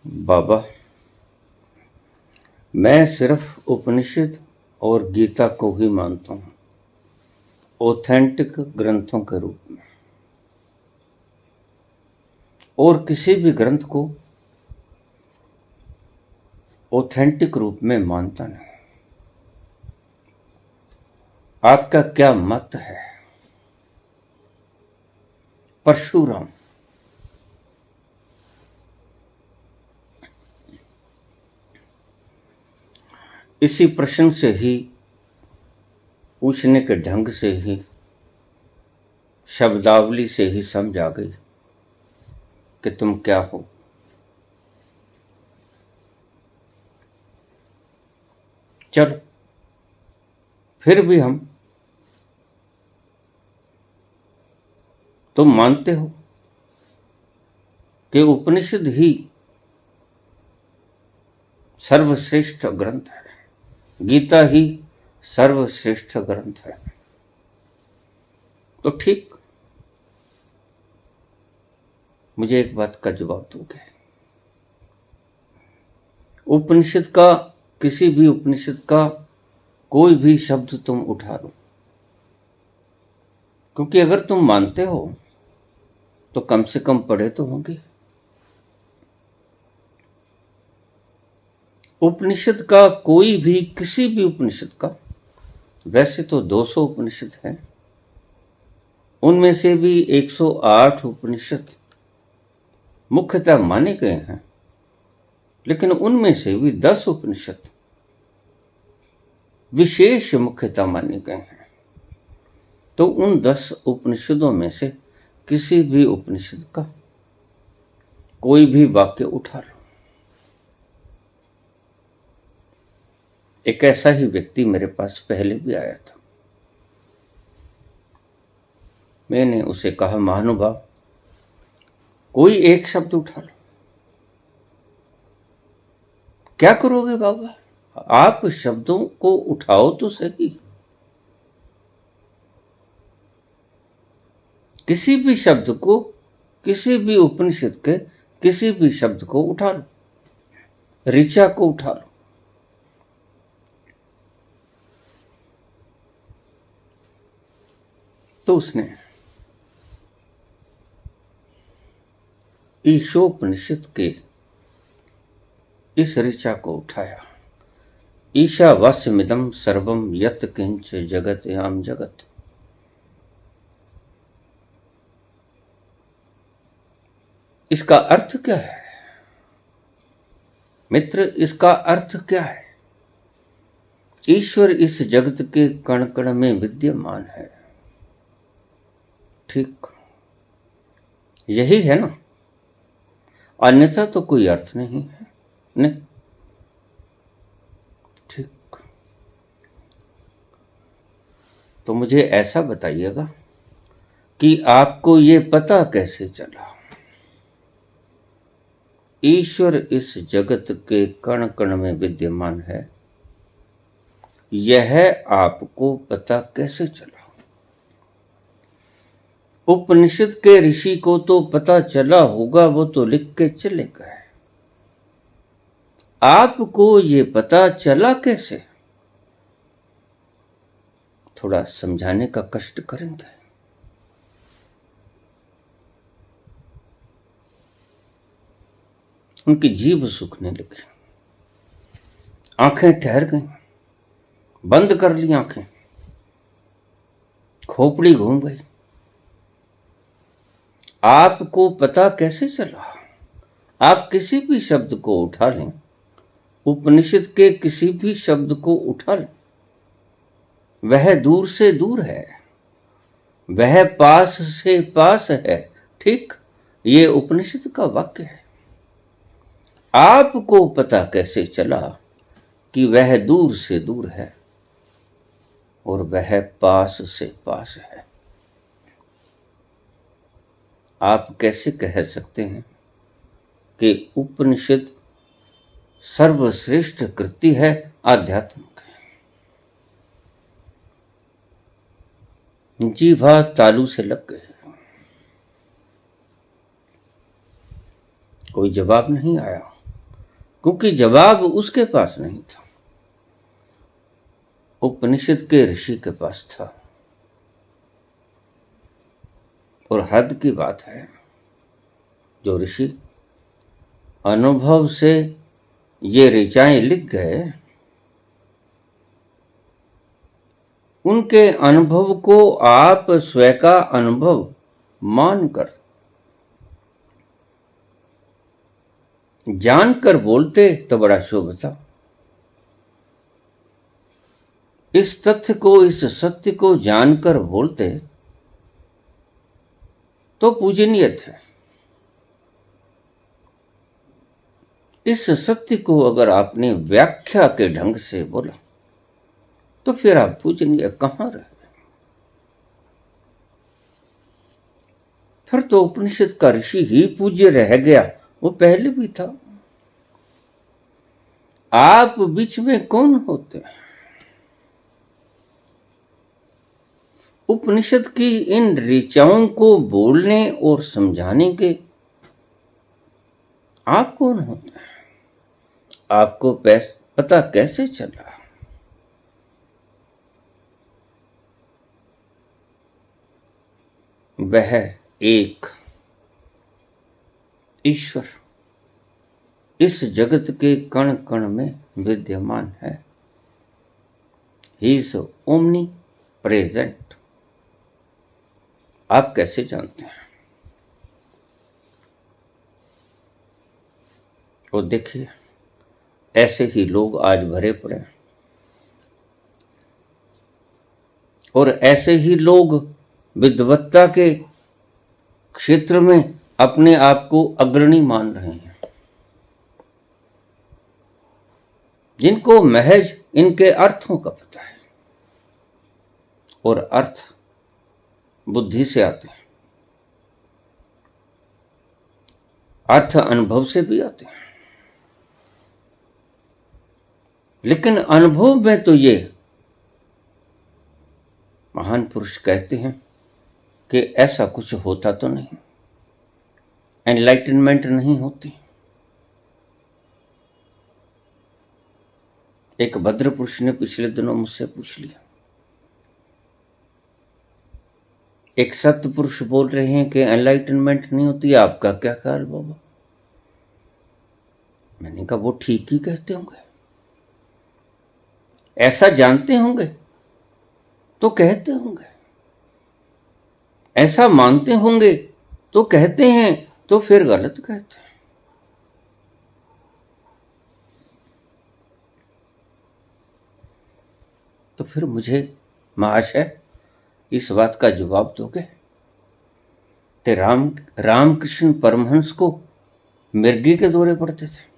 बाबा, मैं सिर्फ उपनिषद और गीता को ही मानता हूँ ऑथेंटिक ग्रंथों के रूप में, और किसी भी ग्रंथ को ऑथेंटिक रूप में मानता नहीं। आपका क्या मत है? परशुराम। इसी प्रश्न से ही, पूछने के ढंग से ही, शब्दावली से ही समझ आ गई कि तुम क्या हो। चलो, फिर भी तुम मानते हो कि उपनिषद ही सर्वश्रेष्ठ ग्रंथ है, गीता ही सर्वश्रेष्ठ ग्रंथ है, तो ठीक, मुझे एक बात का जवाब दोगे? उपनिषद का, किसी भी उपनिषद का कोई भी शब्द तुम उठा लो, क्योंकि अगर तुम मानते हो तो कम से कम पढ़े तो होंगे। उपनिषद का कोई भी, किसी भी उपनिषद का, वैसे तो 200 उपनिषद हैं, उनमें से भी 108 उपनिषद मुख्यतः माने गए हैं, लेकिन उनमें से भी 10 उपनिषद विशेष मुख्यतः माने गए हैं। तो उन 10 उपनिषदों में से किसी भी उपनिषद का कोई भी वाक्य उठा लो। एक ऐसा ही व्यक्ति मेरे पास पहले भी आया था। मैंने उसे कहा, महानुभाव, कोई एक शब्द उठा लो। क्या करोगे बाबा? आप शब्दों को उठाओ तो सही, किसी भी शब्द को, किसी भी उपनिषद के किसी भी शब्द को उठा लो, ऋचा को उठा लो। तो उसने ईशोपनिषद के इस ऋचा को उठाया। ईशावास्यमिदं सर्वं यत् किंच जगत्याम जगत। इसका अर्थ क्या है मित्र? इसका अर्थ क्या है? ईश्वर इस जगत के कण कण में विद्यमान है, ठीक, यही है ना? अन्यथा तो कोई अर्थ नहीं है, नहीं? ठीक, तो मुझे ऐसा बताइएगा कि आपको ये पता कैसे चला ईश्वर इस जगत के कण कण में विद्यमान है? यह आपको पता कैसे चला? उपनिषद के ऋषि को तो पता चला होगा, वो तो लिख के चले गए। आपको ये पता चला कैसे? थोड़ा समझाने का कष्ट करेंगे। उनकी जीभ सूखने लगी, आंखें ठहर गईं, बंद कर ली आंखें, खोपड़ी घूम गई। आपको पता कैसे चला? आप किसी भी शब्द को उठा लें, उपनिषद के किसी भी शब्द को उठा लें, वह दूर से दूर है, वह पास से पास है, ठीक, ये उपनिषद का वाक्य है। आपको पता कैसे चला कि वह दूर से दूर है और वह पास से पास है? आप कैसे कह सकते हैं कि उपनिषद सर्वश्रेष्ठ कृति है आध्यात्म की? जीवा तालू से लग गए, कोई जवाब नहीं आया। क्योंकि जवाब उसके पास नहीं था, उपनिषद के ऋषि के पास था। और हद की बात है, जो ऋषि अनुभव से ये ऋचाएं लिख गए, उनके अनुभव को आप स्वयं का अनुभव मानकर, जानकर बोलते तो बड़ा शुभ था। इस तथ्य को, इस सत्य को जानकर बोलते तो पूजनीय थे। इस सत्य को अगर आपने व्याख्या के ढंग से बोला तो फिर आप पूजनीय कहां रहे? फिर तो उपनिषद का ऋषि ही पूज्य रह गया, वो पहले भी था। आप बीच में कौन होते? उपनिषद की इन ऋचाओं को बोलने और समझाने के आप कौन होते हैं? आपको पता कैसे चला? वह एक ईश्वर इस जगत के कण कण में विद्यमान है। He is omni present. आप कैसे जानते हैं? और देखिए, ऐसे ही लोग आज भरे पड़े हैं, और ऐसे ही लोग विद्वत्ता के क्षेत्र में अपने आप को अग्रणी मान रहे हैं, जिनको महज इनके अर्थों का पता है। और अर्थ बुद्धि से आते हैं, अर्थ अनुभव से भी आते हैं। लेकिन अनुभव में तो ये महान पुरुष कहते हैं कि ऐसा कुछ होता तो नहीं, एनलाइटनमेंट नहीं होती। एक भद्र पुरुष ने पिछले दिनों मुझसे पूछ लिया, एक सत्य पुरुष बोल रहे हैं कि एनलाइटनमेंट नहीं होती, आपका क्या ख्याल बाबा? मैंने कहा वो ठीक ही कहते होंगे, ऐसा जानते होंगे तो कहते होंगे, ऐसा मानते होंगे तो कहते हैं, तो फिर गलत कहते हैं। तो फिर मुझे महाशय इस बात का जवाब दोगे? ते रामकृष्ण परमहंस को मिर्गी के दौरे पड़ते थे।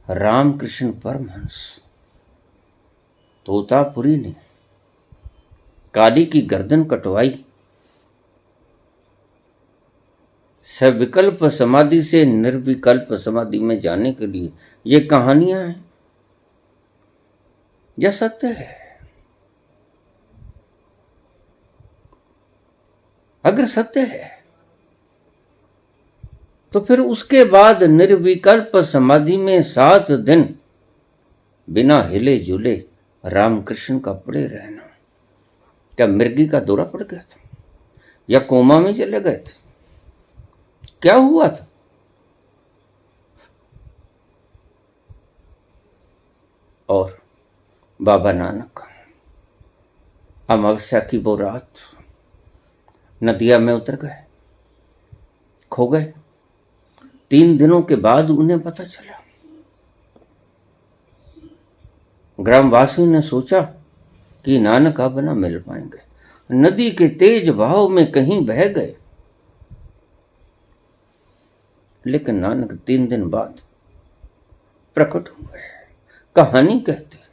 रामकृष्ण परमहंस तोतापुरी ने काली की गर्दन कटवाई, सविकल्प समाधि से निर्विकल्प समाधि में जाने के लिए। ये कहानियां हैं या सत्य है? अगर सत्य है तो फिर उसके बाद निर्विकल्प समाधि में 7 दिन बिना हिले जुले रामकृष्ण का पड़े रहना, क्या मिर्गी का दौरा पड़ गया था या कोमा में चले गए थे? क्या हुआ था? और बाबा नानक अमावस्या की वो रात नदिया में उतर गए, खो गए। 3 दिनों के बाद उन्हें पता चला। ग्रामवासियों ने सोचा कि नानक अब न मिल पाएंगे, नदी के तेज बहाव में कहीं बह गए। लेकिन नानक 3 दिन बाद प्रकट हुए। कहानी कहती है,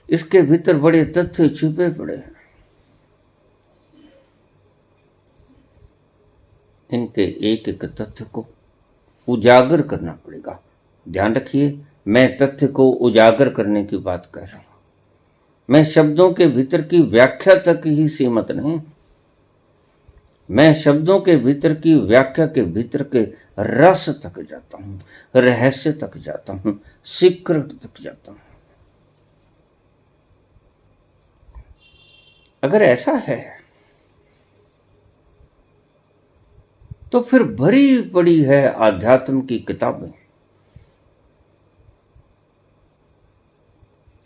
इसके भीतर बड़े तथ्य छुपे पड़े हैं। इनके एक एक तथ्य को उजागर करना पड़ेगा। ध्यान रखिए, मैं तथ्य को उजागर करने की बात कर रहा हूं, मैं शब्दों के भीतर की व्याख्या तक ही सीमित नहीं। मैं शब्दों के भीतर की व्याख्या के भीतर के रस तक जाता हूं, रहस्य तक जाता हूं, सीक्रेट तक जाता हूं। अगर ऐसा है तो फिर भरी पड़ी है आध्यात्म की किताबें।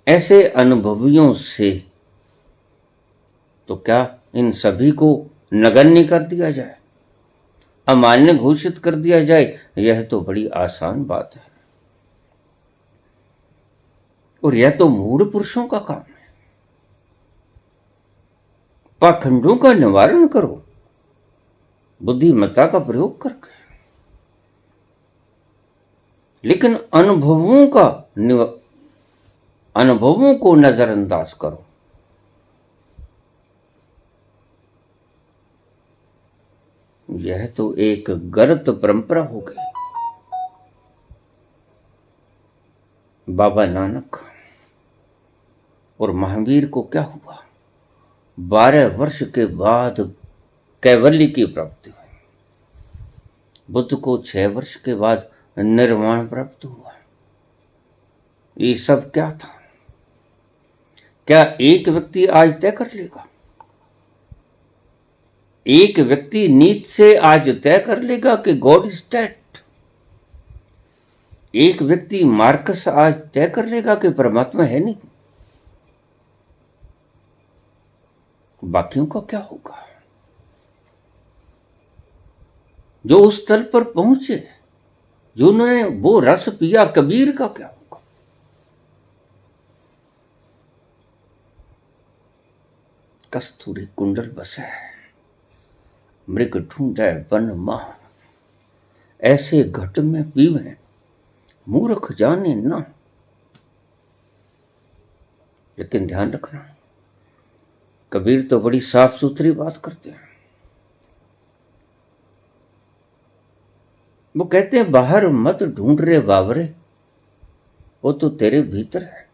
ऐसे अनुभवियों से तो क्या इन सभी को नगण्य कर दिया जाए, अमान्य घोषित कर दिया जाए? यह तो बड़ी आसान बात है, और यह तो मूढ़ पुरुषों का काम है। पाखंडों का निवारण करो बुद्धिमत्ता का प्रयोग करके, लेकिन अनुभवों को नजरअंदाज करो। यह तो एक गलत परंपरा हो गई। बाबा नानक और महावीर को क्या हुआ? 12 वर्ष के बाद कैवल्य की प्राप्ति हुई। बुद्ध को 6 वर्ष के बाद निर्वाण प्राप्त हुआ। ये सब क्या था? क्या एक व्यक्ति आज तय कर लेगा? एक व्यक्ति नीच से आज तय कर लेगा कि गॉड इज डेड? एक व्यक्ति मार्कस आज तय कर लेगा कि परमात्मा है नहीं? बाकियों का क्या होगा? जो उस तल पर पहुंचे, जो उन्होंने वो रस पिया, कबीर का क्या होगा? कस्तूरी कुंडल बसे मृग ढूंढे वन माह, ऐसे घट में पीवे मूर्ख जाने ना। लेकिन ध्यान रखना, कबीर तो बड़ी साफ सुथरी बात करते हैं। वो कहते हैं बाहर मत ढूंढ रे बाबरे, वो तो तेरे भीतर है।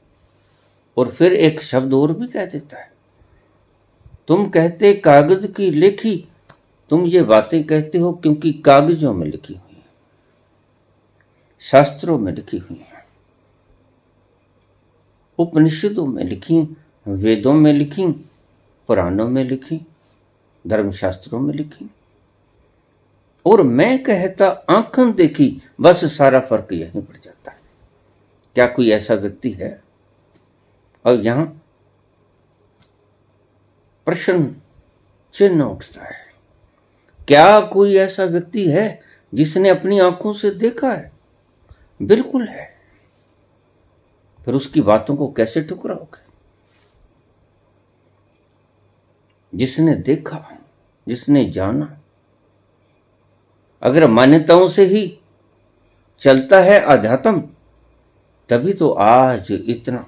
और फिर एक शब्द और भी कह देता है, तुम कहते कागज की लेखी, तुम ये बातें कहते हो क्योंकि कागजों में लिखी हुई है, शास्त्रों में लिखी हुई है, उपनिषदों में लिखी, वेदों में लिखी, पुराणों में लिखी, धर्मशास्त्रों में लिखी। और मैं कहता आंखन देखी, बस सारा फर्क यहीं पड़ जाता है। क्या कोई ऐसा व्यक्ति है? और यहां प्रश्न चिन्ह उठता है, क्या कोई ऐसा व्यक्ति है जिसने अपनी आंखों से देखा है? बिल्कुल है। फिर उसकी बातों को कैसे ठुकराओगे? जिसने देखा, जिसने जाना, अगर मान्यताओं से ही चलता है अध्यात्म, तभी तो आज इतना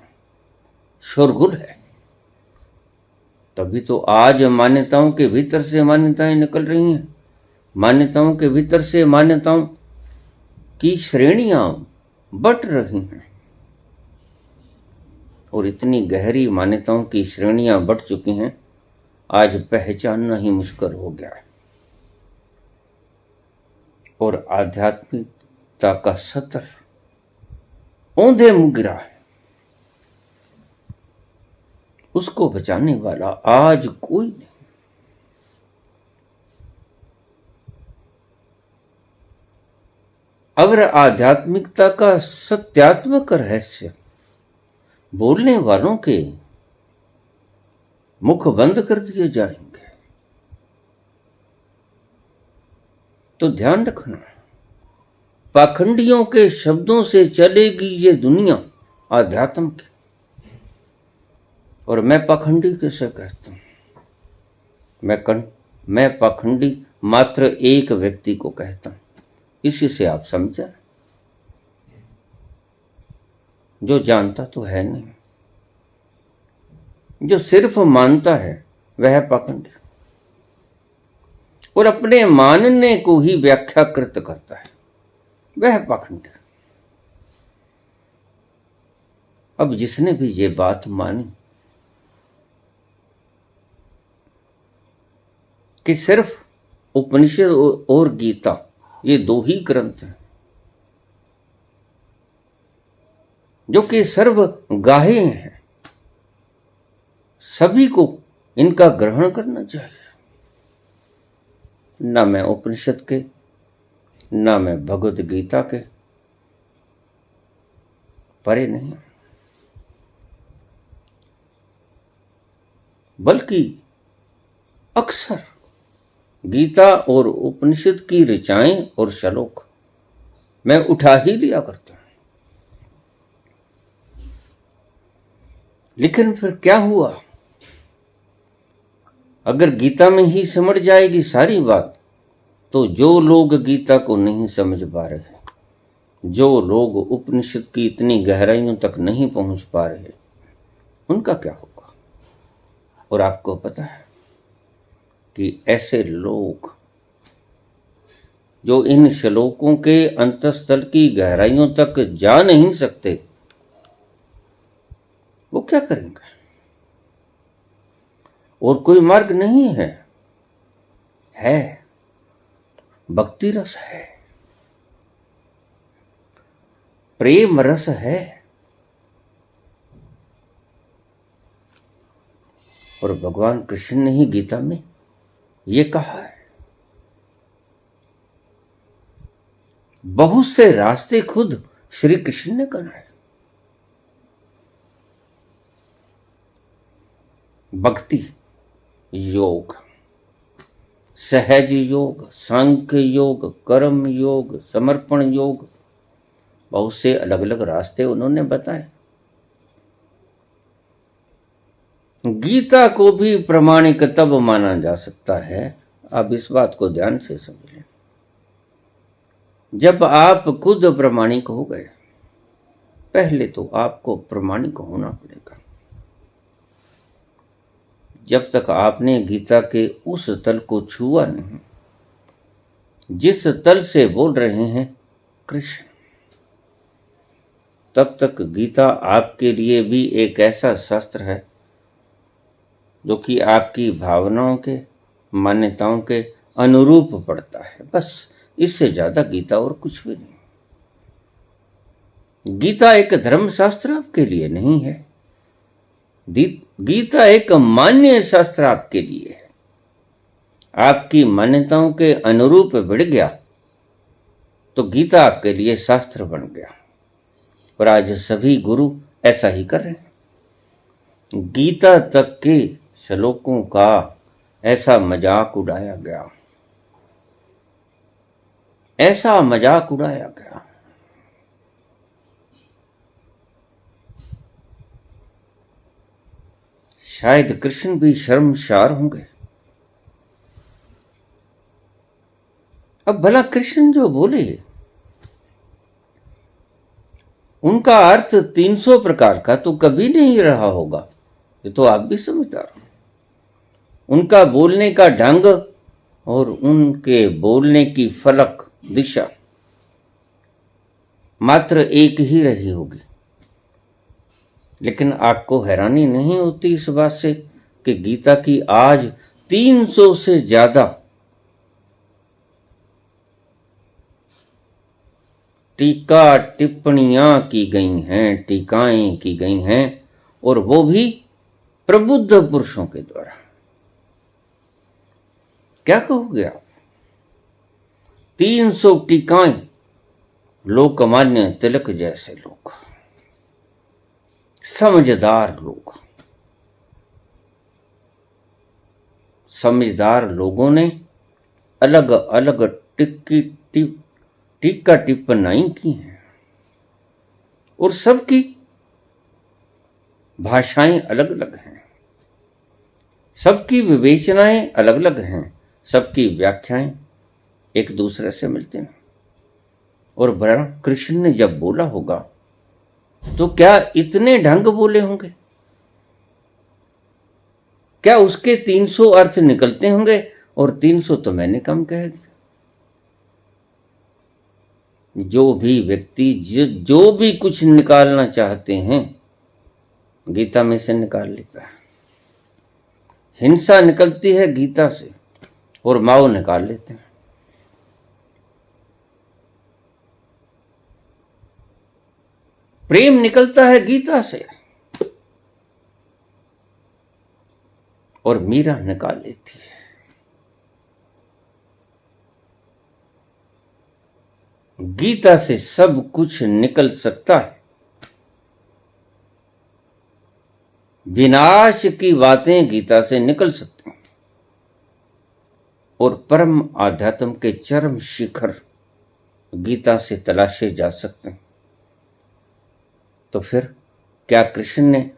शोरगुल है। तभी तो आज मान्यताओं के भीतर से मान्यताएं निकल रही हैं, मान्यताओं के भीतर से मान्यताओं की श्रेणियां बट रही हैं, और इतनी गहरी मान्यताओं की श्रेणियां बढ़ चुकी हैं, आज पहचानना ही मुश्किल हो गया है। और आध्यात्मिकता का सतर औंधे मुंह गिरा है। उसको बचाने वाला आज कोई नहीं। अगर आध्यात्मिकता का सत्यात्मक रहस्य बोलने वालों के मुख बंद कर दिए जाएंगे, तो ध्यान रखना, पाखंडियों के शब्दों से चलेगी ये दुनिया आध्यात्म की। और मैं पाखंडी कैसे कहता हूं? मैं पाखंडी मात्र एक व्यक्ति को कहता हूं। इसी से आप समझा, जो जानता तो है नहीं, जो सिर्फ मानता है वह पाखंडी, और अपने मानने को ही व्याख्याकृत करता है, वह पाखंडी। अब जिसने भी ये बात मानी कि सिर्फ उपनिषद और गीता, ये दो ही ग्रंथ हैं जो कि सर्व गाहे हैं। सभी को इनका ग्रहण करना चाहिए। ना मैं उपनिषद के, ना मैं भगवत गीता के परे नहीं, बल्कि अक्सर गीता और उपनिषद की ऋचाएं और श्लोक मैं उठा ही लिया करता हूं। लेकिन फिर क्या हुआ, अगर गीता में ही समझ जाएगी सारी बात, तो जो लोग गीता को नहीं समझ पा रहे, जो लोग उपनिषद की इतनी गहराइयों तक नहीं पहुंच पा रहे, उनका क्या होगा। और आपको पता है कि ऐसे लोग जो इन श्लोकों के अंतःस्थल की गहराइयों तक जा नहीं सकते, वो क्या करेंगे। और कोई मार्ग नहीं है भक्ति रस है, प्रेम रस है। और भगवान कृष्ण ने ही गीता में ये कहा है, बहुत से रास्ते खुद श्री कृष्ण ने बनाए। भक्ति योग, सहज योग, सांख्य योग, कर्म योग, समर्पण योग, बहुत से अलग अलग रास्ते उन्होंने बताए। गीता को भी प्रमाणिक तब माना जा सकता है, आप इस बात को ध्यान से समझ लें, जब आप खुद प्रमाणिक हो गए। पहले तो आपको प्रमाणिक होना पड़ेगा। जब तक आपने गीता के उस तल को छुआ नहीं जिस तल से बोल रहे हैं कृष्ण, तब तक गीता आपके लिए भी एक ऐसा शास्त्र है जो कि आपकी भावनाओं के, मान्यताओं के अनुरूप पड़ता है। बस इससे ज्यादा गीता और कुछ भी नहीं। गीता एक धर्मशास्त्र आपके लिए नहीं है, गीता एक मान्य शास्त्र आपके लिए है। आपकी मान्यताओं के अनुरूप बढ़ गया तो गीता आपके लिए शास्त्र बन गया। और आज सभी गुरु ऐसा ही कर रहे हैं। गीता तक के श्लोकों का ऐसा मजाक उड़ाया गया, ऐसा मजाक उड़ाया गया। शायद कृष्ण भी शर्मसार होंगे। अब भला कृष्ण जो बोले उनका अर्थ 300 प्रकार का तो कभी नहीं रहा होगा, ये तो आप भी समझदार हो। उनका बोलने का ढंग और उनके बोलने की फलक दिशा मात्र एक ही रही होगी। लेकिन आपको हैरानी नहीं होती इस बात से कि गीता की आज 300 से ज्यादा टीका टिप्पणियां की गई हैं, टीकाएं की गई हैं, और वो भी प्रबुद्ध पुरुषों के द्वारा। क्या कहोगे आप? 300 टीकाएं लोकमान्य तिलक जैसे लोग, समझदार लोग, समझदार लोगों ने अलग अलग टीका टिप्पणियां की हैं, और सबकी भाषाएं अलग अलग हैं, सबकी विवेचनाएं अलग अलग हैं, सबकी व्याख्याएं एक दूसरे से मिलते हैं। और भला कृष्ण ने जब बोला होगा तो क्या इतने ढंग बोले होंगे? क्या उसके 300 अर्थ निकलते होंगे? और 300 तो मैंने कम कह दिया। जो भी व्यक्ति जो भी कुछ निकालना चाहते हैं गीता में से निकाल लेता है। हिंसा निकलती है गीता से, और माओ निकाल लेते हैं। प्रेम निकलता है गीता से और मीरा निकाल लेती है। गीता से सब कुछ निकल सकता है। विनाश की बातें गीता से निकल सकती हैं और परम आध्यात्म के चरम शिखर गीता से तलाशे जा सकते हैं। तो फिर क्या कृष्ण ने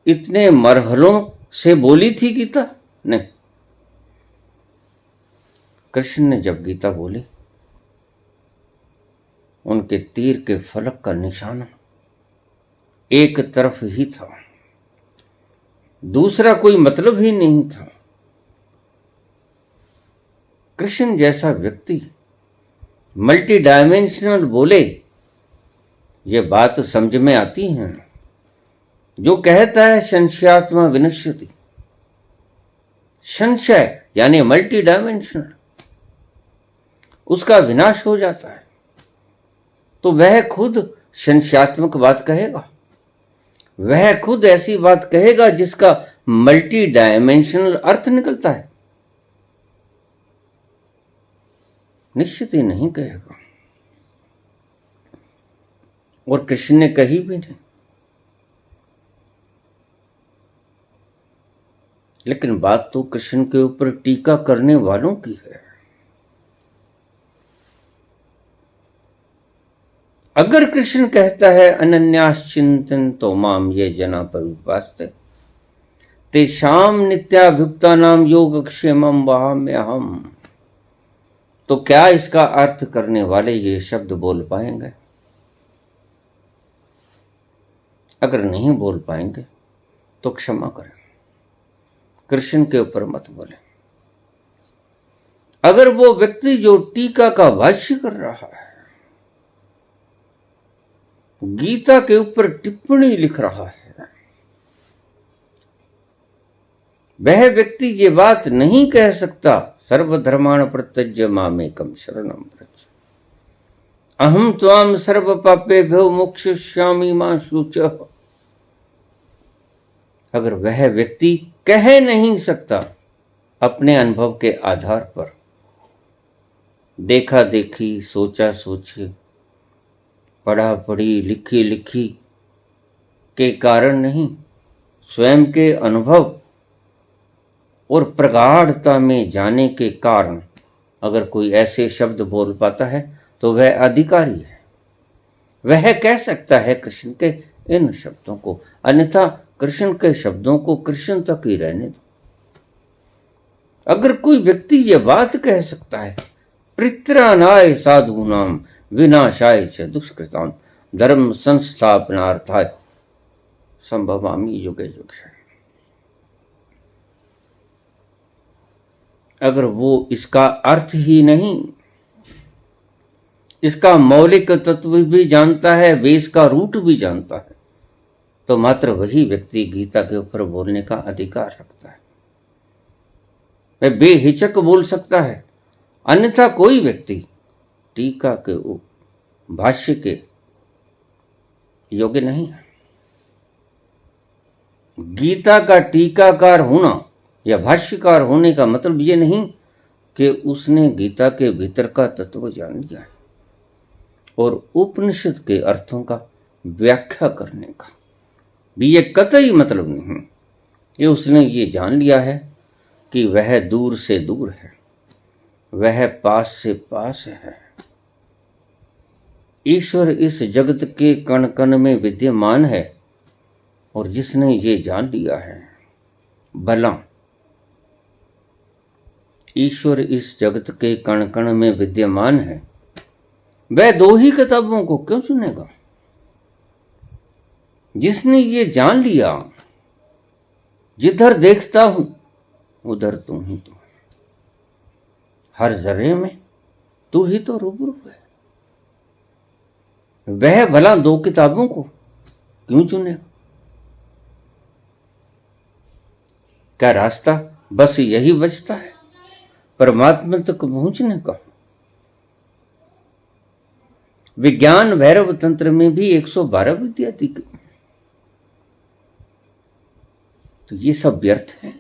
इतने मरहलों से बोली थी गीता? नहीं। कृष्ण ने जब गीता बोली, उनके तीर के फलक का निशाना एक तरफ ही था, दूसरा कोई मतलब ही नहीं था। कृष्ण जैसा व्यक्ति मल्टी डायमेंशनल बोले, ये बात समझ में आती है। जो कहता है संशयात्मा विनश्यति, संशय यानी मल्टी डायमेंशनल, उसका विनाश हो जाता है, तो वह खुद संशयात्मक बात कहेगा। वह खुद ऐसी बात कहेगा जिसका मल्टी डायमेंशनल अर्थ निकलता है, निश्चित ही नहीं कहेगा। और कृष्ण ने कही भी नहीं। लेकिन बात तो कृष्ण के ऊपर टीका करने वालों की है। अगर कृष्ण कहता है अनन्याश्चिंतन तो माम ये जना परिपास्ते तेषाम नित्याभियुक्ता नाम योगक्षेमम वहाम्यहम्, तो क्या इसका अर्थ करने वाले ये शब्द बोल पाएंगे? अगर नहीं बोल पाएंगे तो क्षमा करें, कृष्ण के ऊपर मत बोले। अगर वो व्यक्ति जो टीका का भाष्य कर रहा है, गीता के ऊपर टिप्पणी लिख रहा है, वह व्यक्ति ये बात नहीं कह सकता सर्वधर्माण प्रत्यज्य मामेकम शरणम व्रज अहम त्वाम सर्व पापेभ्यो मोक्षयिष्यामि मा शुचः। अगर वह व्यक्ति कह नहीं सकता अपने अनुभव के आधार पर, देखा देखी, सोचा सोची, पढ़ा पढ़ी, लिखी लिखी के कारण नहीं, स्वयं के अनुभव और प्रगाढ़ता में जाने के कारण अगर कोई ऐसे शब्द बोल पाता है तो वह अधिकारी है। वह कह सकता है कृष्ण के इन शब्दों को, अन्यथा कृष्ण के शब्दों को कृष्ण तक ही रहने दो। अगर कोई व्यक्ति ये बात कह सकता है परित्राणाय साधूनाम विनाशाय च दुष्कृताम धर्म संस्थापनार्थाय संभवामि युगे युगे, अगर वो इसका अर्थ ही नहीं, इसका मौलिक तत्व भी जानता है, बेस का रूट भी जानता है, तो मात्र वही व्यक्ति गीता के ऊपर बोलने का अधिकार रखता है। वह बेहिचक बोल सकता है, अन्यथा कोई व्यक्ति टीका के भाष्य के योग्य नहीं है। गीता का टीकाकार होना या भाष्यकार होने का मतलब ये नहीं कि उसने गीता के भीतर का तत्व जान लिया है और उपनिषद के अर्थों का व्याख्या करने का भी ये कतई मतलब नहीं कि उसने ये जान लिया है कि वह दूर से दूर है, वह पास से पास है। ईश्वर इस जगत के कण कण में विद्यमान है और जिसने ये जान लिया है, भला ईश्वर इस जगत के कण कण में विद्यमान है, वह दो ही किताबों को क्यों सुनेगा? जिसने ये जान लिया, जिधर देखता हूं उधर तू ही तो, हर जर्रे में तू ही तो रूबरू है, वह भला दो किताबों को क्यों चुनेगा? क्या रास्ता बस यही बचता है परमात्मा तक पहुंचने का। विज्ञान भैरव तंत्र में भी 112 विद्या दी गई, तो ये सब व्यर्थ है,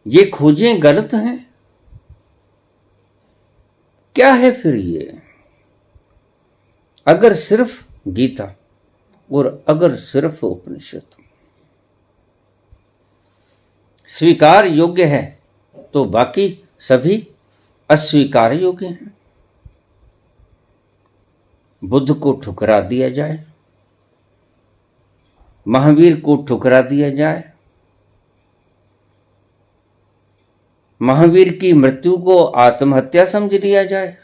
ये खोजें गलत हैं। क्या है फिर ये? अगर सिर्फ गीता और अगर सिर्फ उपनिषद स्वीकार योग्य है तो बाकी सभी अस्वीकार योग्य हैं। बुद्ध को ठुकरा दिया जाए, महावीर को ठुकरा दिया जाए, महावीर की मृत्यु को आत्महत्या समझ लिया जाए,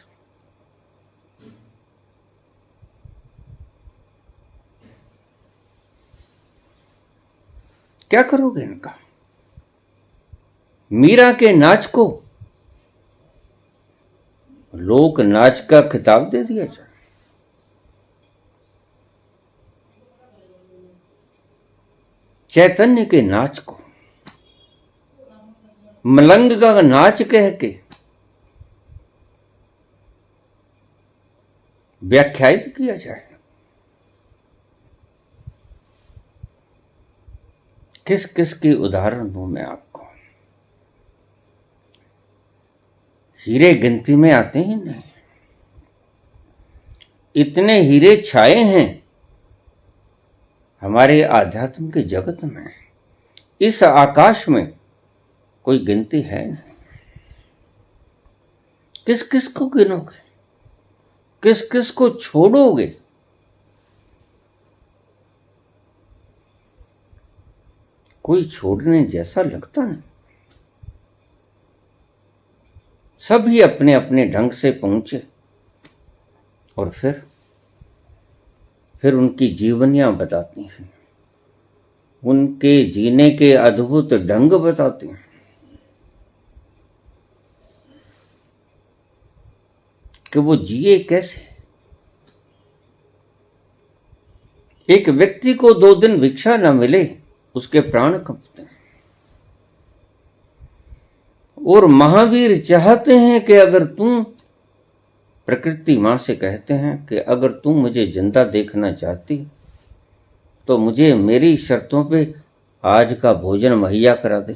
क्या करोगे इनका? मीरा के नाच को लोक नाच का खिताब दे दिया जाए। चैतन्य के नाच को मलंग का नाच कह के व्याख्यायित किया जाए। किस किस की उदाहरण दूं मैं आपको? हीरे गिनती में आते ही नहीं, इतने हीरे छाए हैं हमारे आध्यात्म के जगत में, इस आकाश में कोई गिनती है नहीं। किस किस को गिनोगे? किस किस को छोड़ोगे? कोई छोड़ने जैसा लगता नहीं। सभी अपने अपने ढंग से पहुंचे और फिर उनकी जीवनियां बताती हैं, उनके जीने के अद्भुत ढंग बताती हैं कि वो जिए कैसे। एक व्यक्ति को 2 दिन भिक्षा न मिले, उसके प्राण कंपते हैं। और महावीर चाहते हैं कि अगर तुम, प्रकृति मां से कहते हैं कि अगर तुम मुझे जिंदा देखना चाहती तो मुझे मेरी शर्तों पे आज का भोजन मुहैया करा दे।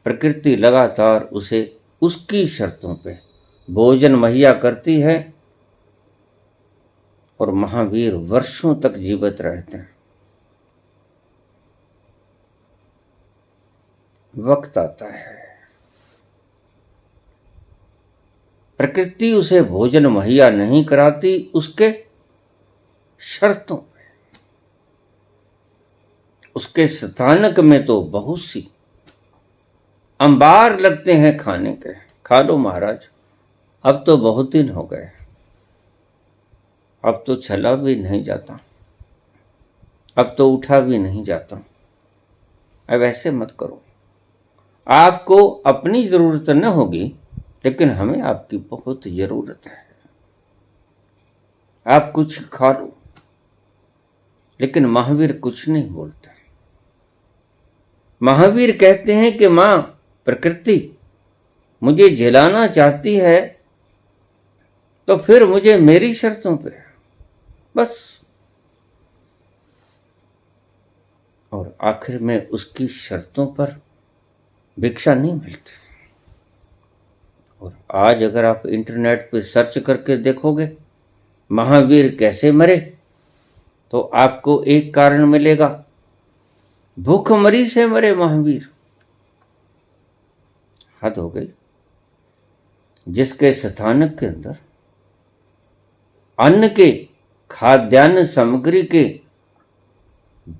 प्रकृति लगातार उसे उसकी शर्तों पे भोजन मुहैया करती है और महावीर वर्षों तक जीवित रहते हैं। वक्त आता है, प्रकृति उसे भोजन मुहैया नहीं कराती, उसके शर्तों पे। उसके स्थानक में तो बहुत सी अंबार लगते हैं खाने के, खा लो महाराज, अब तो बहुत दिन हो गए, अब तो चला भी नहीं जाता, अब तो उठा भी नहीं जाता। अब ऐसे मत करो। आपको अपनी जरूरत न होगी, लेकिन हमें आपकी बहुत जरूरत है। आप कुछ खा लो। लेकिन महावीर कुछ नहीं बोलते। महावीर कहते हैं कि मां प्रकृति मुझे झेलाना चाहती है तो फिर मुझे मेरी शर्तों पे बस। और आखिर में उसकी शर्तों पर भिक्षा नहीं मिलती। और आज अगर आप इंटरनेट पे सर्च करके देखोगे महावीर कैसे मरे, तो आपको एक कारण मिलेगा, भूखमरी से मरे महावीर। हद हो गई। जिसके स्थानक के अंदर अन्न के, खाद्यान्न सामग्री के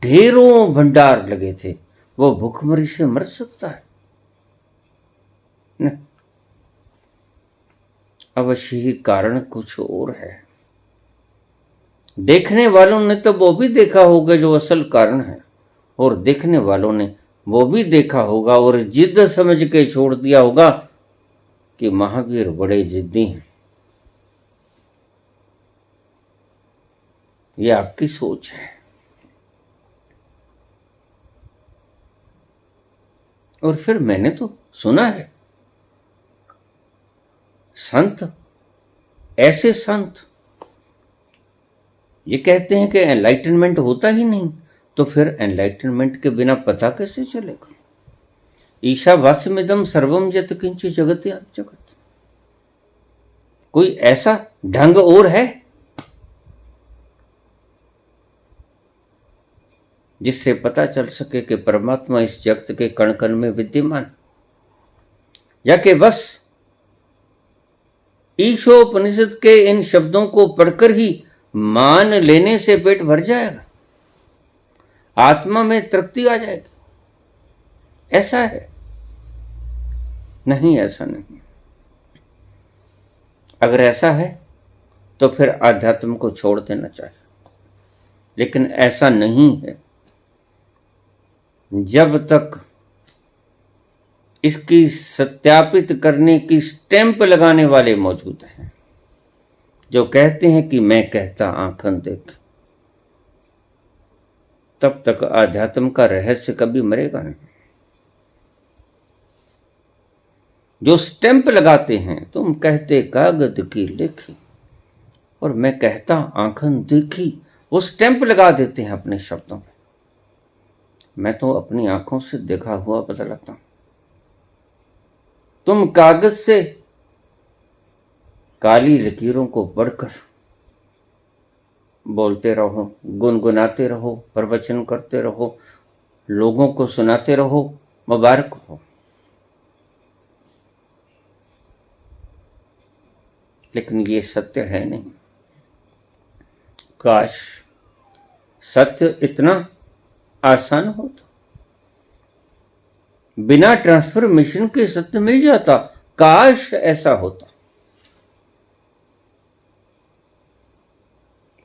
ढेरों भंडार लगे थे, वो भूखमरी से मर सकता है? नहीं, अवश्य ही कारण कुछ और है। देखने वालों ने तो वो भी देखा होगा जो असल कारण है, और देखने वालों ने वो भी देखा होगा और जिद समझ के छोड़ दिया होगा कि महावीर बड़े जिद्दी हैं। ये आपकी सोच है। और फिर मैंने तो सुना है संत, ऐसे संत ये कहते हैं कि एनलाइटनमेंट होता ही नहीं, तो फिर एनलाइटनमेंट के बिना पता कैसे चलेगा? ईशावास्यमिदं सर्वम यत् किंचित् जगति जगत। कोई ऐसा ढंग और है जिससे पता चल सके कि परमात्मा इस जगत के कण कण में विद्यमान, या कि बस ईशोपनिषद के इन शब्दों को पढ़कर ही मान लेने से पेट भर जाएगा, आत्मा में तृप्ति आ जाएगी? ऐसा है? नहीं, ऐसा नहीं। अगर ऐसा है तो फिर आध्यात्म को छोड़ देना चाहिए, लेकिन ऐसा नहीं है। जब तक इसकी सत्यापित करने की स्टैंप लगाने वाले मौजूद हैं, जो कहते हैं कि मैं कहता आंखन देख, तब तक आध्यात्म का रहस्य कभी मरेगा नहीं। जो स्टैंप लगाते हैं, तुम कहते कागज की लिखी और मैं कहता आंखन देखी, वो स्टैंप लगा देते हैं अपने शब्दों में। मैं तो अपनी आंखों से देखा हुआ बतलाता हूं। तुम कागज से काली लकीरों को पढ़कर बोलते रहो, गुनगुनाते रहो, प्रवचन करते रहो, लोगों को सुनाते रहो, मुबारक हो। लेकिन ये सत्य है नहीं। काश सत्य इतना आसान होता, बिना ट्रांसफॉर्मेशन के सत्य मिल जाता। काश ऐसा होता।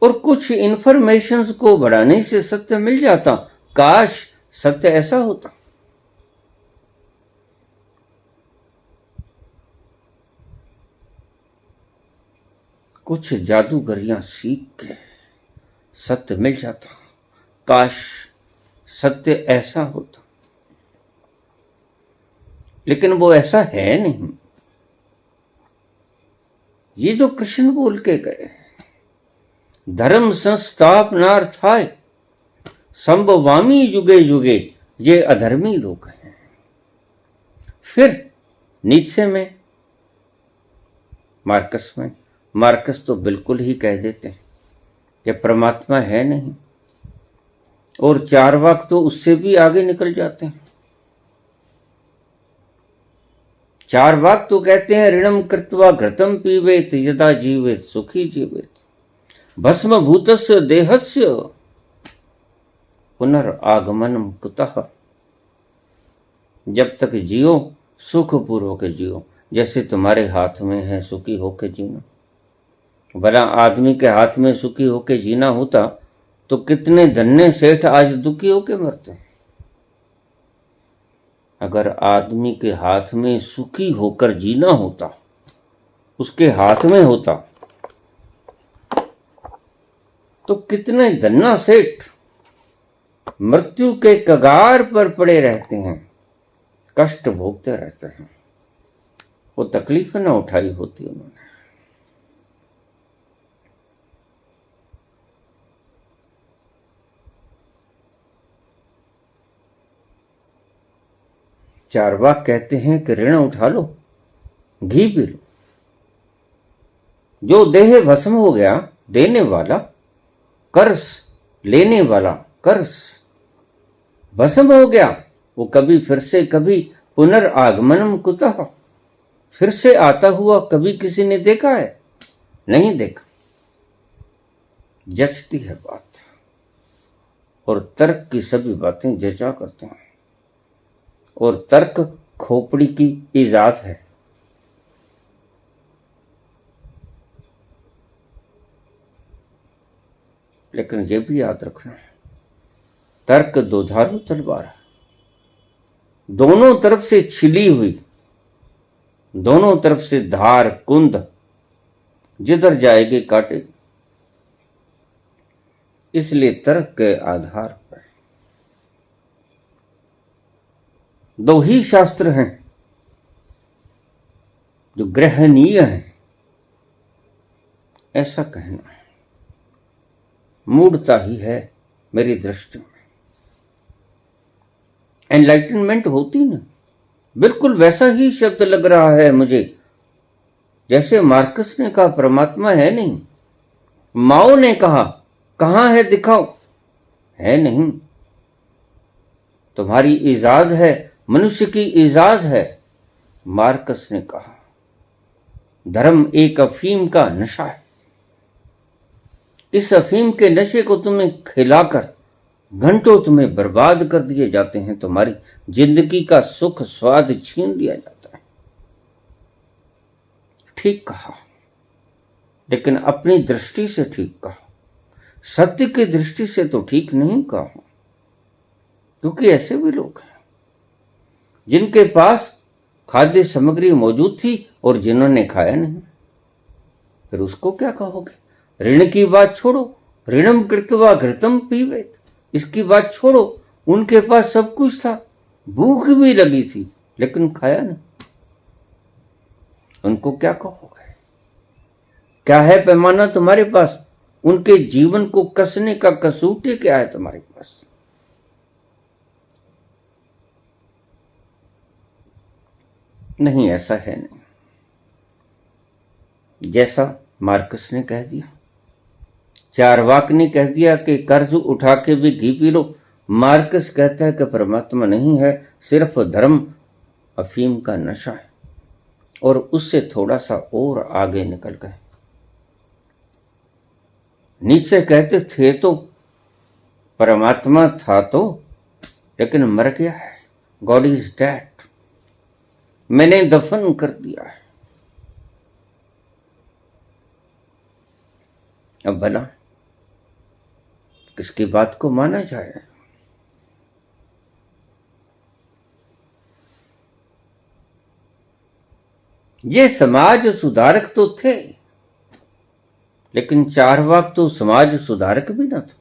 और कुछ इंफॉर्मेशंस को बढ़ाने से सत्य मिल जाता। काश सत्य ऐसा होता। कुछ जादूगरियां सीख के सत्य मिल जाता। काश सत्य ऐसा होता, लेकिन वो ऐसा है नहीं। ये जो कृष्ण बोल के गए, धर्म संस्थापनार्थाय संभवामी युगे युगे, ये अधर्मी लोग हैं। फिर नीचे में, मार्कस तो बिल्कुल ही कह देते हैं कि परमात्मा है नहीं, और चार्वाक तो उससे भी आगे निकल जाते हैं। चार्वाक तो कहते हैं ऋणम कृत्वा घृतम पीवेत यदा जीवेत सुखी जीवेत भस्म भूतस्य देहस्य पुनर्आगमनम कुतः। जब तक जियो सुखपूर्वक जियो, जैसे तुम्हारे हाथ में है सुखी होके जीना। भला आदमी के हाथ में सुखी होके जीना होता तो कितने धन्य सेठ आज दुखी होके मरते। अगर आदमी के हाथ में सुखी होकर जीना होता, उसके हाथ में होता, तो कितने धन्ना सेठ मृत्यु के कगार पर पड़े रहते हैं, कष्ट भोगते रहते हैं। वो तकलीफ न उठाई होती उन्होंने। चार्वाक कहते हैं कि ऋण उठा लो, घी पी लो। जो देह भस्म हो गया, देने वाला कर्स, लेने वाला कर्स भस्म हो गया, वो कभी फिर से कभी पुनर्आगमनम कुतः, फिर से आता हुआ कभी किसी ने देखा है? नहीं देखा। जचती है बात, और तर्क की सभी बातें जचा करते हैं, और तर्क खोपड़ी की इजाद है। लेकिन यह भी याद रखना, तर्क दोधारू तलवार है, दोनों तरफ से छिली हुई, दोनों तरफ से धार कुंद, जिधर जाएगी काटेगी। इसलिए तर्क के आधार पर दो ही शास्त्र हैं जो ग्रहणीय हैं, ऐसा कहना मूढ़ता ही है मेरी दृष्टि में। एनलाइटनमेंट होती ना, बिल्कुल वैसा ही शब्द लग रहा है मुझे जैसे मार्कस ने कहा परमात्मा है नहीं, माओ ने कहा कहां है दिखाओ, है नहीं, तुम्हारी इजाद है, मनुष्य की इजाद है। मार्कस ने कहा धर्म एक अफीम का नशा है, इस अफीम के नशे को तुम्हें खिलाकर घंटों तुम्हें बर्बाद कर दिए जाते हैं, तुम्हारी जिंदगी का सुख स्वाद छीन लिया जाता है। ठीक कहा, लेकिन अपनी दृष्टि से ठीक कहा, सत्य की दृष्टि से तो ठीक नहीं कहा, क्योंकि ऐसे भी लोग हैं जिनके पास खाद्य सामग्री मौजूद थी और जिन्होंने खाया नहीं, फिर उसको क्या कहोगे? ऋण की बात छोड़ो, ऋणम कृत्वा घृतम पीवेत, इसकी बात छोड़ो, उनके पास सब कुछ था, भूख भी लगी थी लेकिन खाया नहीं, उनको क्या कहोगे? क्या है पैमाना तुम्हारे पास? उनके जीवन को कसने का कसूटे क्या है तुम्हारे पास? नहीं, ऐसा है नहीं। जैसा मार्कस ने कह दिया, चारवाक ने कह दिया कि कर्ज उठा के भी घी पी लो, मार्कस कहता है कि परमात्मा नहीं है, सिर्फ धर्म अफीम का नशा है। और उससे थोड़ा सा और आगे निकल गए। नीचे कहते थे तो परमात्मा था तो, लेकिन मर गया है, गॉड इज डेड, मैंने दफन कर दिया है। अब भला किसकी बात को माना जाए? ये समाज सुधारक तो थे, लेकिन चारवाक तो समाज सुधारक भी ना था।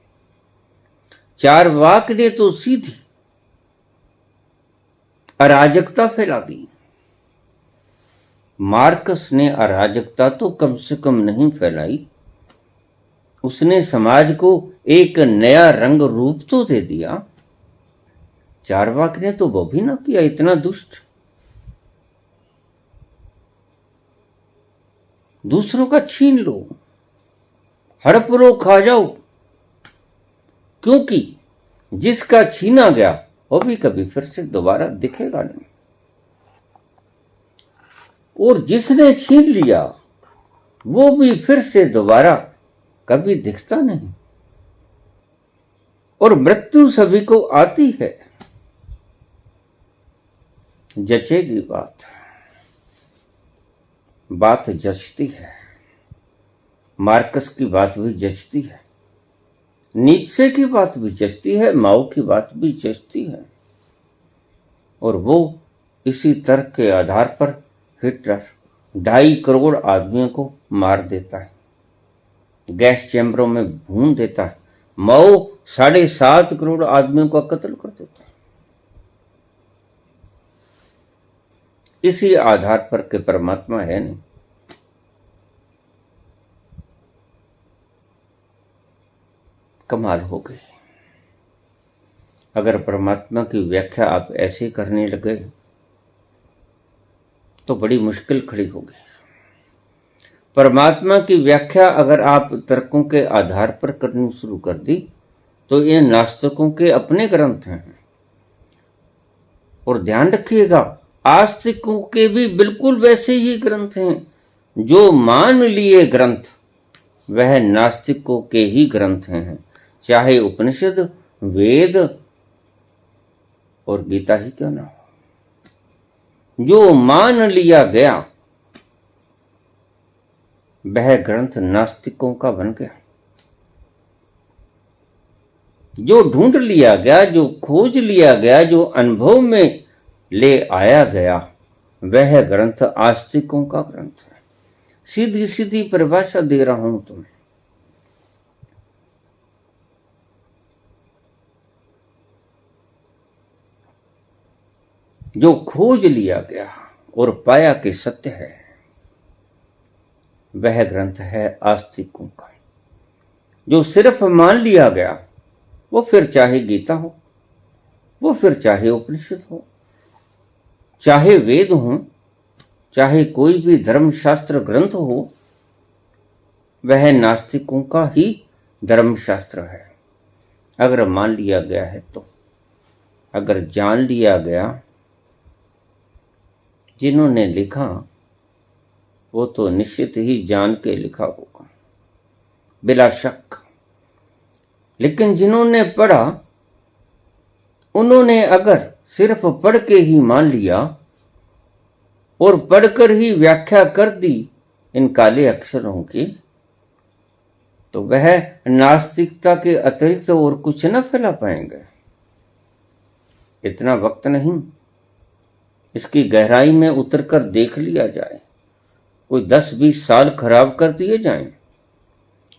चारवाक ने तो सीधी अराजकता फैला दी। मार्कस ने अराजकता तो कम से कम नहीं फैलाई, उसने समाज को एक नया रंग रूप तो दे दिया। चारवाक ने तो वो भी ना किया, इतना दुष्ट। दूसरों का छीन लो, हड़प लो, खा जाओ, क्योंकि जिसका छीना गया वो भी कभी फिर से दोबारा दिखेगा नहीं, और जिसने छीन लिया वो भी फिर से दोबारा कभी दिखता नहीं। और मृत्यु सभी को आती है, जचेगी बात जचती है। मार्कस की बात भी जचती है, नीत्शे की बात भी जचती है, माओ की बात भी जचती है। और वो इसी तर्क के आधार पर हिटलर 2.5 करोड़ आदमियों को मार देता है, गैस चैम्बरों में भून देता है। माओ 7.5 करोड़ आदमियों का कत्ल कर देता है, इसी आधार पर कि परमात्मा है नहीं। कमाल हो गई। अगर परमात्मा की व्याख्या आप ऐसे करने लगे तो बड़ी मुश्किल खड़ी होगी। परमात्मा की व्याख्या अगर आप तर्कों के आधार पर करनी शुरू कर दी तो ये नास्तिकों के अपने ग्रंथ हैं। और ध्यान रखिएगा, आस्तिकों के भी बिल्कुल वैसे ही ग्रंथ हैं। जो मान लिए ग्रंथ वह नास्तिकों के ही ग्रंथ हैं, चाहे उपनिषद, वेद और गीता ही क्यों ना हो। जो मान लिया गया वह ग्रंथ नास्तिकों का बन गया। जो ढूंढ लिया गया, जो खोज लिया गया, जो अनुभव में ले आया गया, वह ग्रंथ आस्तिकों का ग्रंथ है। सीधी सीधी परिभाषा दे रहा हूं तुम्हें। जो खोज लिया गया और पाया कि सत्य है, वह ग्रंथ है आस्तिकों का। जो सिर्फ मान लिया गया, वो फिर चाहे गीता हो, वो फिर चाहे उपनिषद हो, चाहे वेद हो, चाहे कोई भी धर्मशास्त्र ग्रंथ हो, वह नास्तिकों का ही धर्मशास्त्र है। अगर मान लिया गया है तो, अगर जान लिया गया, जिन्होंने लिखा वो तो निश्चित ही जान के लिखा होगा, बिला शक। लेकिन जिन्होंने पढ़ा, उन्होंने अगर सिर्फ पढ़ के ही मान लिया और पढ़कर ही व्याख्या कर दी इन काले अक्षरों की, तो वह नास्तिकता के अतिरिक्त और कुछ न फैला पाएंगे। इतना वक्त नहीं, इसकी गहराई में उतरकर देख लिया जाए, कोई 10-20 साल खराब कर दिए जाएं,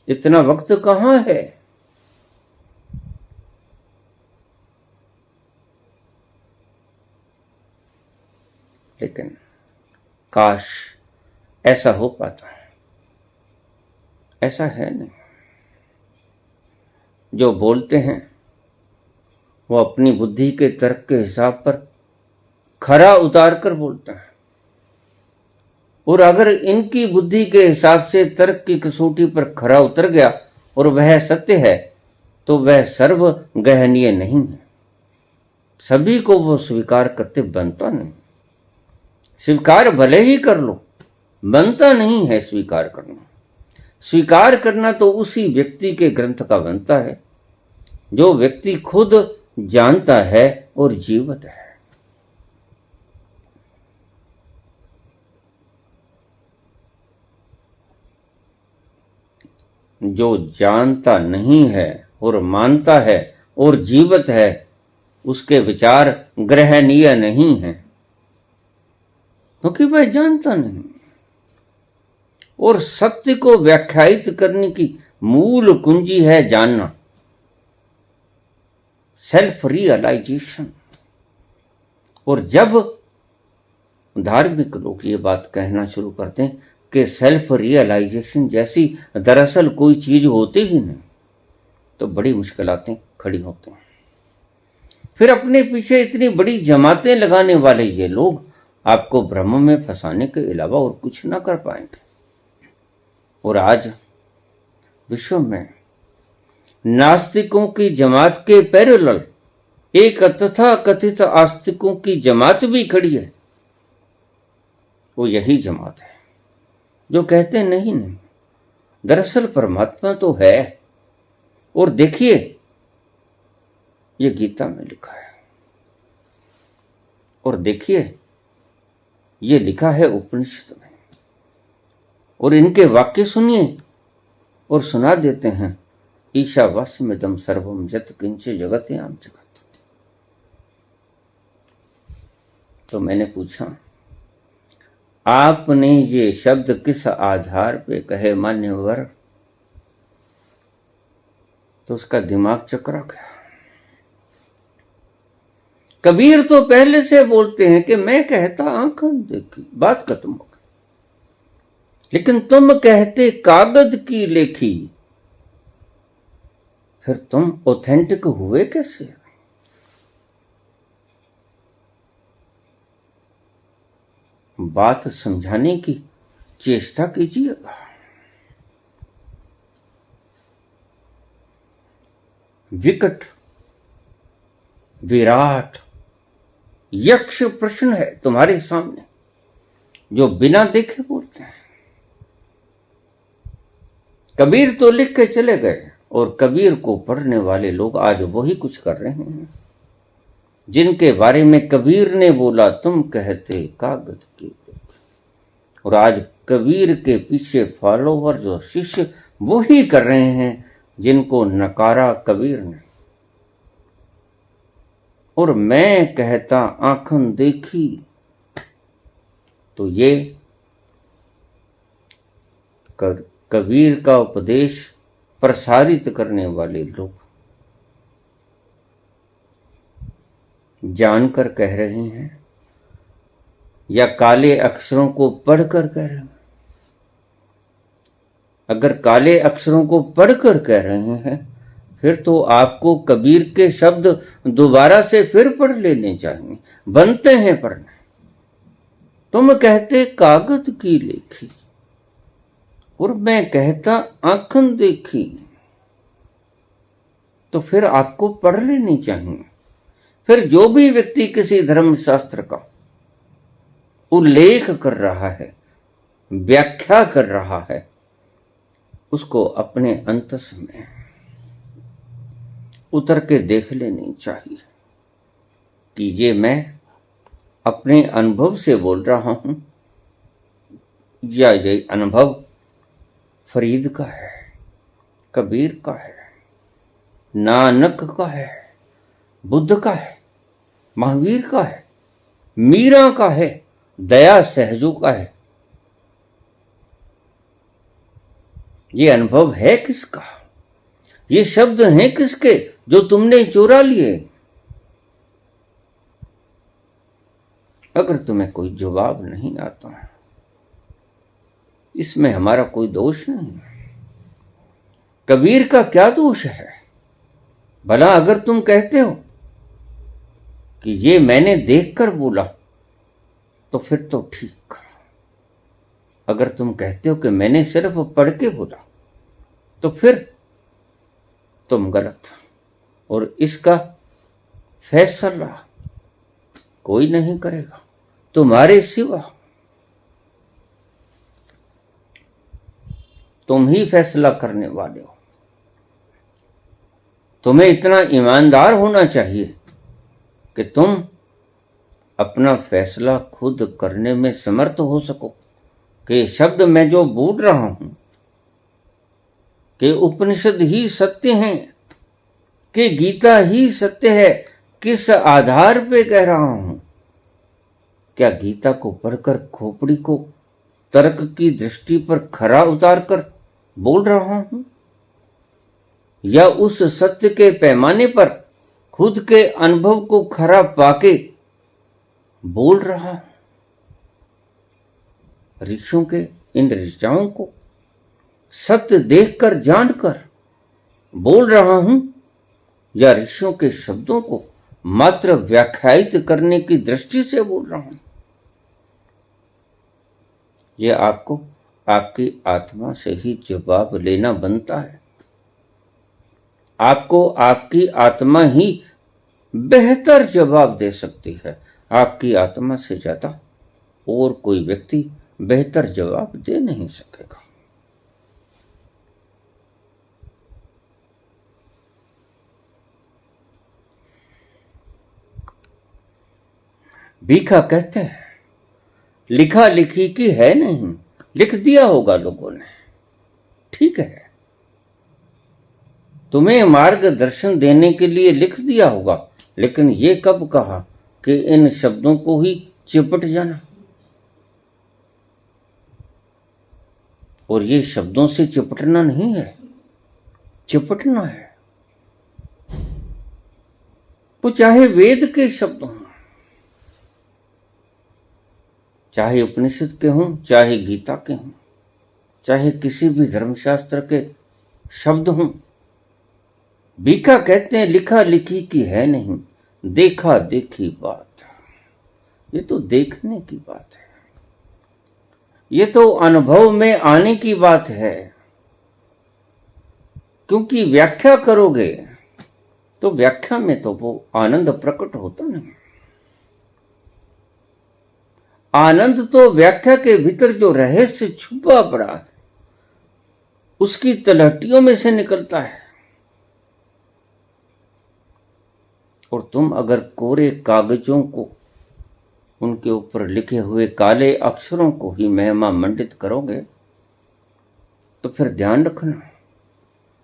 इतना वक्त कहां है। लेकिन काश ऐसा हो पाता है, ऐसा है नहीं। जो बोलते हैं वो अपनी बुद्धि के तर्क के हिसाब पर खरा उतार कर बोलता है, और अगर इनकी बुद्धि के हिसाब से तर्क की कसौटी पर खरा उतर गया और वह सत्य है, तो वह सर्व गहनीय नहीं है। सभी को वो स्वीकार करते बनता नहीं। स्वीकार भले ही कर लो, बनता नहीं है स्वीकार करना। स्वीकार करना तो उसी व्यक्ति के ग्रंथ का बनता है जो व्यक्ति खुद जानता है और जीवित है। जो जानता नहीं है और मानता है और जीवित है, उसके विचार ग्रहणीय नहीं है, क्योंकि वह जानता नहीं। और सत्य को व्याख्यायित करने की मूल कुंजी है जानना, सेल्फ रियलाइजेशन। और जब धार्मिक लोग ये बात कहना शुरू करते हैं कि सेल्फ रियलाइजेशन जैसी दरअसल कोई चीज होती ही नहीं, तो बड़ी मुश्किलातें खड़ी होती हैं। फिर अपने पीछे इतनी बड़ी जमातें लगाने वाले ये लोग आपको भ्रम में फंसाने के अलावा और कुछ ना कर पाएंगे। और आज विश्व में नास्तिकों की जमात के पैरेलल एक तथा कथित आस्तिकों की जमात भी खड़ी है। वो यही जमात है जो कहते नहीं, दरअसल परमात्मा तो है। और देखिए, ये गीता में लिखा है, और देखिए ये लिखा है उपनिषद में। और इनके वाक्य सुनिए और सुना देते हैं, ईशावास्यमिदं सर्वम यत् किंच जगत्याम जगत्। तो मैंने पूछा, आपने ये शब्द किस आधार पे कहे मान्यवर? तो उसका दिमाग चकरा गया। कबीर तो पहले से बोलते हैं कि मैं कहता आंखन देखी, बात खत्म हो गई। लेकिन तुम कहते कागज की लेखी, फिर तुम ऑथेंटिक हुए कैसे? बात समझाने की चेष्टा कीजिएगा। विकट विराट यक्ष प्रश्न है तुम्हारे सामने, जो बिना देखे बोलते हैं। कबीर तो लिख के चले गए, और कबीर को पढ़ने वाले लोग आज वही कुछ कर रहे हैं जिनके बारे में कबीर ने बोला, तुम कहते कागज की लेखी। और आज कबीर के पीछे फॉलोवर जो शिष्य वही कर रहे हैं जिनको नकारा कबीर ने। और मैं कहता आंखन देखी, तो ये कबीर का उपदेश प्रसारित करने वाले लोग जानकर कह रहे हैं या काले अक्षरों को पढ़कर कह रहे हैं? अगर काले अक्षरों को पढ़कर कह रहे हैं फिर तो आपको कबीर के शब्द दोबारा से फिर पढ़ लेने चाहिए, बनते हैं पढ़ने। तुम कहते कागज की लेखी और मैं कहता आंखन देखी, तो फिर आपको पढ़ लेनी चाहिए। फिर जो भी व्यक्ति किसी धर्म शास्त्र का उल्लेख कर रहा है, व्याख्या कर रहा है, उसको अपने अंतस में उतर के देख लेनी चाहिए कि ये मैं अपने अनुभव से बोल रहा हूं या ये अनुभव फरीद का है, कबीर का है, नानक का है, बुद्ध का है, महावीर का है, मीरा का है, दया सहजू का है। ये अनुभव है किसका? ये शब्द हैं किसके जो तुमने चुरा लिए? अगर तुम्हें कोई जवाब नहीं आता, इसमें हमारा कोई दोष नहीं। कबीर का क्या दोष है? भला अगर तुम कहते हो कि ये मैंने देखकर बोला तो फिर तो ठीक। अगर तुम कहते हो कि मैंने सिर्फ पढ़ के बोला तो फिर तुम गलत, और इसका फैसला कोई नहीं करेगा तुम्हारे सिवा। तुम ही फैसला करने वाले हो। तुम्हें इतना ईमानदार होना चाहिए कि तुम अपना फैसला खुद करने में समर्थ हो सको कि शब्द मैं जो बोल रहा हूं कि उपनिषद ही सत्य हैं, कि गीता ही सत्य है, किस आधार पे कह रहा हूं? क्या गीता को पढ़कर खोपड़ी को तर्क की दृष्टि पर खरा उतार कर बोल रहा हूं, या उस सत्य के पैमाने पर खुद के अनुभव को खरा पाके बोल रहा हूं? ऋषियों के इन ऋचाओं को सत्य देखकर जानकर बोल रहा हूं, या ऋषियों के शब्दों को मात्र व्याख्यायित करने की दृष्टि से बोल रहा हूं? यह आपको आपकी आत्मा से ही जवाब लेना बनता है। आपको आपकी आत्मा ही बेहतर जवाब दे सकती है। आपकी आत्मा से ज्यादा और कोई व्यक्ति बेहतर जवाब दे नहीं सकेगा। भीखा कहते हैं लिखा लिखी की है नहीं, लिख दिया होगा लोगों ने। ठीक है, तुम्हें मार्गदर्शन देने के लिए लिख दिया होगा, लेकिन ये कब कहा कि इन शब्दों को ही चिपट जाना? और ये शब्दों से चिपटना नहीं है, चिपटना है। वो चाहे वेद के शब्द हों, चाहे उपनिषद के हों, चाहे गीता के हों, चाहे किसी भी धर्मशास्त्र के शब्द हों। भीखा कहते हैं लिखा लिखी की है नहीं, देखा देखी बात। ये तो देखने की बात है, ये तो अनुभव में आने की बात है। क्योंकि व्याख्या करोगे तो व्याख्या में तो वो आनंद प्रकट होता नहीं। आनंद तो व्याख्या के भीतर जो रहस्य छुपा पड़ा है उसकी तलहटियों में से निकलता है। और तुम अगर कोरे कागजों को, उनके ऊपर लिखे हुए काले अक्षरों को ही महिमा मंडित करोगे तो फिर ध्यान रखना,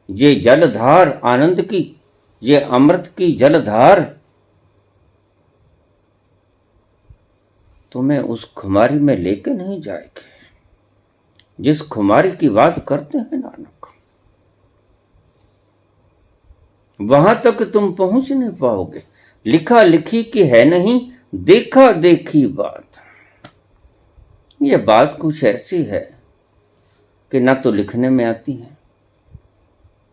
ये जलधार आनंद की, ये अमृत की जलधार तुम्हें उस खुमारी में लेके नहीं जाएगी जिस खुमारी की बात करते हैं नानक। वहां तक तुम पहुंच नहीं पाओगे। लिखा लिखी की है नहीं, देखा देखी बात। ये बात कुछ ऐसी है कि ना तो लिखने में आती है,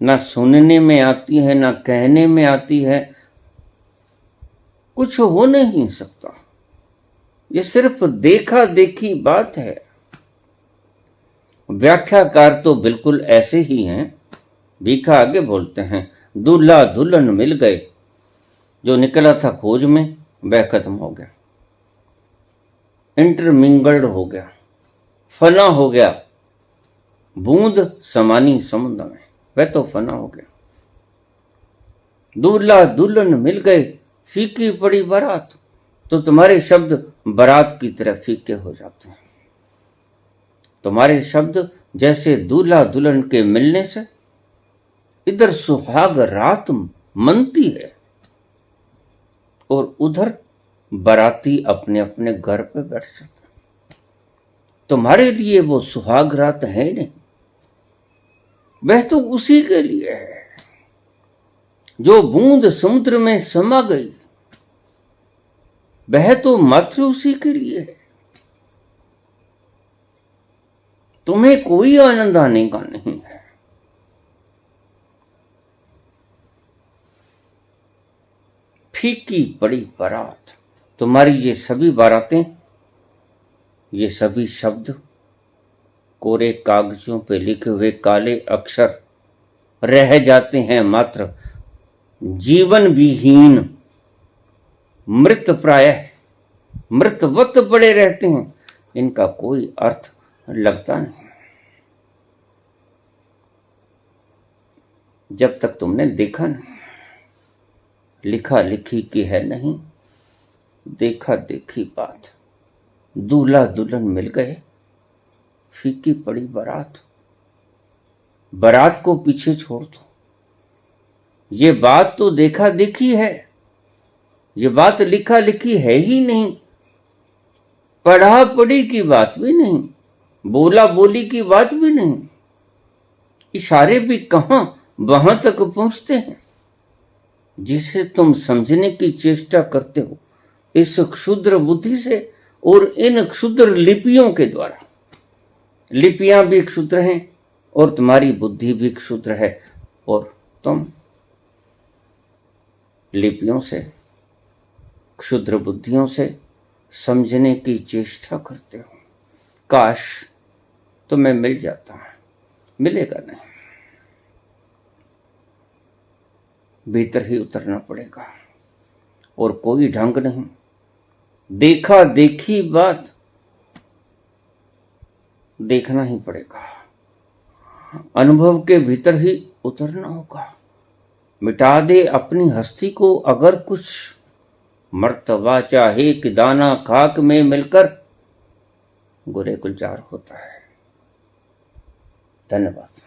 ना सुनने में आती है, ना कहने में आती है, कुछ हो नहीं सकता। ये सिर्फ देखा देखी बात है। व्याख्याकार तो बिल्कुल ऐसे ही हैं। भीखा आगे बोलते हैं, दूल्हा दुल्हन मिल गए, जो निकला था खोज में वह खत्म हो गया, इंटरमिंगल्ड हो गया, फना हो गया। बूंद समानी समुद्र में, वह तो फना हो गया। दूल्हा दुल्हन मिल गए, फीकी पड़ी बारात, तो तुम्हारे शब्द बारात की तरह फीके हो जाते हैं। तुम्हारे शब्द जैसे दूल्हा दुल्हन के मिलने से इधर सुहाग रात मनती है और उधर बाराती अपने अपने घर पे बैठ जाते हैं। तुम्हारे लिए वो सुहाग रात है नहीं, वह तो उसी के लिए है जो बूंद समुद्र में समा गई, वह तो मात्र उसी के लिए है। तुम्हें कोई आनंद आने का नहीं है। फीकी पड़ी बारात, तुम्हारी ये सभी बारातें, ये सभी शब्द कोरे कागजों पे लिखे हुए काले अक्षर रह जाते हैं, मात्र जीवन विहीन, मृत प्रायः, मृतवत पड़े रहते हैं। इनका कोई अर्थ लगता नहीं। जब तक तुमने देखा नहीं, लिखा लिखी की है नहीं, देखा देखी बात। दूल्हा दुल्हन मिल गए, फीकी पड़ी बारात, बारात को पीछे छोड़ दो। ये बात तो देखा देखी है, ये बात लिखा लिखी है ही नहीं, पढ़ा पढ़ी की बात भी नहीं, बोला बोली की बात भी नहीं। इशारे भी कहां वहां तक पहुंचते हैं जिसे तुम समझने की चेष्टा करते हो इस क्षुद्र बुद्धि से और इन क्षुद्र लिपियों के द्वारा। लिपियां भी क्षुद्र हैं और तुम्हारी बुद्धि भी क्षुद्र है, और तुम लिपियों से, क्षुद्र बुद्धियों से समझने की चेष्टा करते हो। काश तुम्हें मिल जाता, मिलेगा नहीं, भीतर ही उतरना पड़ेगा और कोई ढंग नहीं। देखा देखी बात देखना ही पड़ेगा, अनुभव के भीतर ही उतरना होगा। मिटा दे अपनी हस्ती को अगर कुछ, मर्तबा चाहे कि दाना खाक में मिलकर गुरे गुलजार होता है। धन्यवाद।